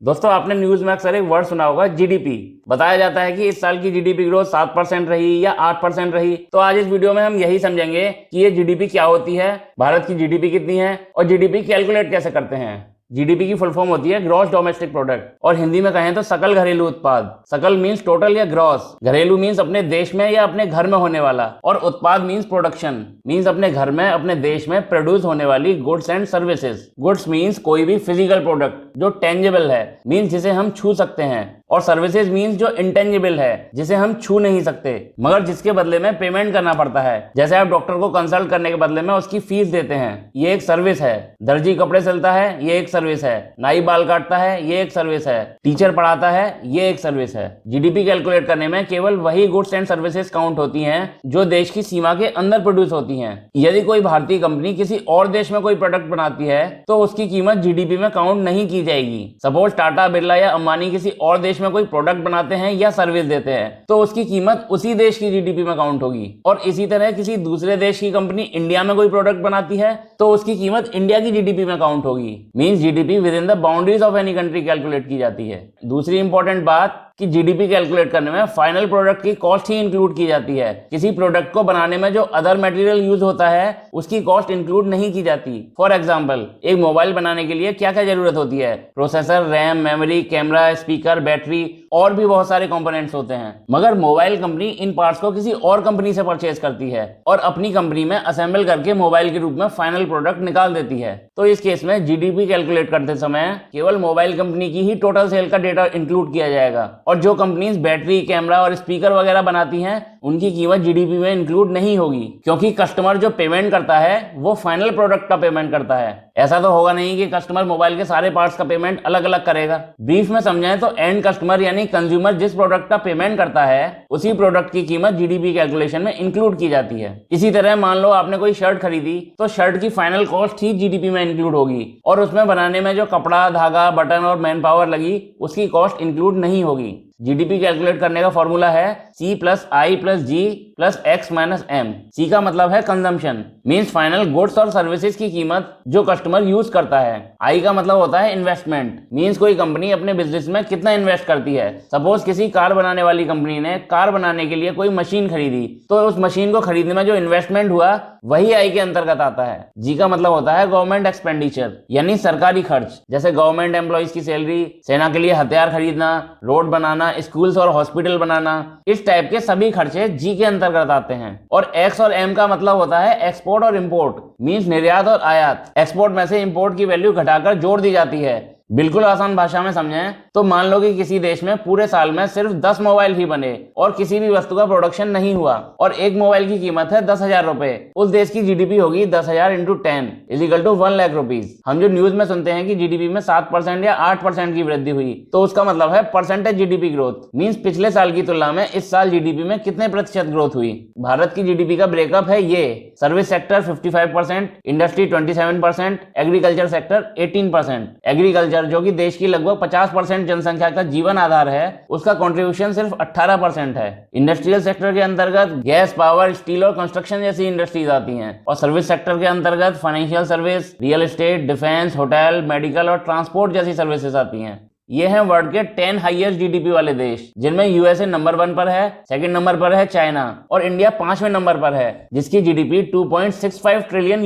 दोस्तों आपने न्यूज में अक्सर एक वर्ड सुना होगा जीडीपी। बताया जाता है कि इस साल की जीडीपी ग्रोथ 7% रही या 8% रही। तो आज इस वीडियो में हम यही समझेंगे कि ये जीडीपी क्या होती है, भारत की जीडीपी कितनी है और जीडीपी कैलकुलेट कैसे करते हैं। जीडीपी की फुल फॉर्म होती है ग्रॉस डोमेस्टिक प्रोडक्ट, और हिंदी में कहें तो सकल घरेलू उत्पाद। सकल मीन्स टोटल या ग्रॉस, घरेलू मीन्स अपने देश में या अपने घर में होने वाला, और उत्पाद मीन्स प्रोडक्शन, मीन्स अपने घर में अपने देश में प्रोड्यूस होने वाली goods and services. Goods means कोई भी फिजिकल प्रोडक्ट जो टेंजिबल है, मीन्स जिसे हम छू सकते हैं, और सर्विसेज मीन्स जो इंटेंजिबल है, जिसे हम छू नहीं सकते मगर जिसके बदले में पेमेंट करना पड़ता है। जैसे आप डॉक्टर को कंसल्ट करने के बदले में उसकी फीस देते हैं, ये एक सर्विस है। दर्जी कपड़े सिलता है, ये एक सर्विस है। नाई बाल काटता है, ये एक सर्विस है। टीचर पढ़ाता है, ये एक सर्विस है। जीडीपी कैलकुलेट करने में केवल वही गुड्स एंड सर्विसेज काउंट होती हैं जो देश की सीमा के अंदर प्रोड्यूस होती हैं। यदि कोई भारतीय कंपनी किसी और देश में कोई प्रोडक्ट बनाती है तो उसकी कीमत जीडीपी में काउंट नहीं की जाएगी। सपोज टाटा, बिरला या अंबानी किसी और देश में कोई प्रोडक्ट बनाते हैं या सर्विस देते हैं तो उसकी कीमत उसी देश की जीडीपी में काउंट होगी। और इसी तरह किसी दूसरे देश की कंपनी इंडिया में कोई प्रोडक्ट बनाती है तो उसकी कीमत इंडिया की जीडीपी में काउंट होगी। Means GDP with in the boundaries of any country calculate की जाती है। दूसरी इंपॉर्टेंट बात कि जीडीपी कैलकुलेट करने में फाइनल प्रोडक्ट की कॉस्ट ही इंक्लूड की जाती है। किसी प्रोडक्ट को बनाने में जो अदर मटेरियल यूज होता है उसकी कॉस्ट इंक्लूड नहीं की जाती। फॉर एग्जांपल, एक मोबाइल बनाने के लिए क्या क्या जरूरत होती है? Processor, RAM, memory, camera, speaker, battery और भी बहुत सारे कंपोनेंट्स होते हैं। मगर मोबाइल कंपनी इन पार्ट्स को किसी और कंपनी से परचेज करती है और अपनी कंपनी में असेंबल करके मोबाइल के रूप में फाइनल प्रोडक्ट निकाल देती है। तो इस केस में जीडीपी कैलकुलेट करते समय केवल मोबाइल कंपनी की ही टोटल सेल का डेटा इंक्लूड किया जाएगा, और जो कंपनीज बैटरी, कैमरा और स्पीकर वगैरह बनाती हैं उनकी कीमत जीडीपी में इंक्लूड नहीं होगी, क्योंकि कस्टमर जो पेमेंट करता है वो फाइनल प्रोडक्ट का पेमेंट करता है। ऐसा तो होगा नहीं कि कस्टमर मोबाइल के सारे पार्ट्स का पेमेंट अलग अलग करेगा। ब्रीफ में समझाएं तो एंड कस्टमर यानी कंज्यूमर जिस प्रोडक्ट का पेमेंट करता है उसी प्रोडक्ट की कीमत जीडीपी कैलकुलेशन में इंक्लूड की जाती है। इसी तरह मान लो आपने कोई शर्ट खरीदी तो शर्ट की फाइनल कॉस्ट ही जीडीपी में इंक्लूड होगी, और उसमें बनाने में जो कपड़ा, धागा, बटन और मैन पावर लगी उसकी कॉस्ट इंक्लूड नहीं होगी। जीडीपी कैलकुलेट करने का फॉर्मूला है C + I + G + X - M। C का मतलब है कंजम्पशन, मींस फाइनल गुड्स और सर्विसेज की कीमत जो कस्टमर यूज करता है। I का मतलब होता है इन्वेस्टमेंट, मींस कोई कंपनी अपने बिजनेस में कितना इन्वेस्ट करती है। सपोज किसी कार बनाने वाली कंपनी ने कार बनाने के लिए कोई मशीन खरीदी तो उस मशीन को खरीदने में जो इन्वेस्टमेंट हुआ वही I के अंतर्गत आता है। G का मतलब होता है गवर्नमेंट एक्सपेंडिचर, यानी सरकारी खर्च, जैसे गवर्नमेंट एम्प्लॉइज की सैलरी, सेना के लिए हथियार खरीदना, रोड बनाना, स्कूल्स और हॉस्पिटल बनाना, इस टाइप के सभी खर्चे जी के अंतर्गत आते हैं। और एक्स और एम का मतलब होता है एक्सपोर्ट और इंपोर्ट, मींस निर्यात और आयात। एक्सपोर्ट में से इंपोर्ट की वैल्यू घटाकर जोड़ दी जाती है। बिल्कुल आसान भाषा में समझें तो मान लो कि किसी देश में पूरे साल में सिर्फ 10 मोबाइल ही बने और किसी भी वस्तु का प्रोडक्शन नहीं हुआ और एक मोबाइल की कीमत है 10,000 रुपए। उस देश की जीडीपी होगी 10,000 × 10 = 1 लाख रुपीज। हम जो न्यूज में सुनते हैं कि जीडीपी में 7% या 8% की वृद्धि हुई तो उसका मतलब है परसेंटेज जीडीपी ग्रोथ, मींस पिछले साल की तुलना में इस साल जीडीपी में कितने प्रतिशत ग्रोथ हुई। भारत की जीडीपी का ब्रेकअप है ये: service sector 55%, industry 27%, agriculture sector 18%। Agriculture जो कि देश की लगभग 50% जनसंख्या का जीवन आधार है उसका कंट्रीब्यूशन सिर्फ 18% है। इंडस्ट्रियल सेक्टर के अंतर्गत गैस, पावर, स्टील और कंस्ट्रक्शन जैसी इंडस्ट्रीज आती हैं, और सर्विस सेक्टर के अंतर्गत financial service, real estate, defence, hotel, medical और ट्रांसपोर्ट जैसी सर्विसेज आती हैं। ये हैं वर्ल्ड के 10 हाईएस्ट जीडीपी वाले देश, जिनमें यूएसए नंबर 1 पर है, सेकंड नंबर पर है चाइना, और इंडिया 5वें नंबर पर है जिसकी जीडीपी $2.65 ट्रिलियन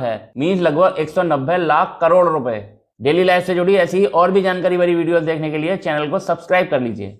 है, मींस लगभग 190 लाख करोड़ रुपए। डेली लाइफ से जुड़ी ऐसी और भी जानकारी भरी वीडियोस देखने के लिए चैनल को सब्सक्राइब कर लीजिए।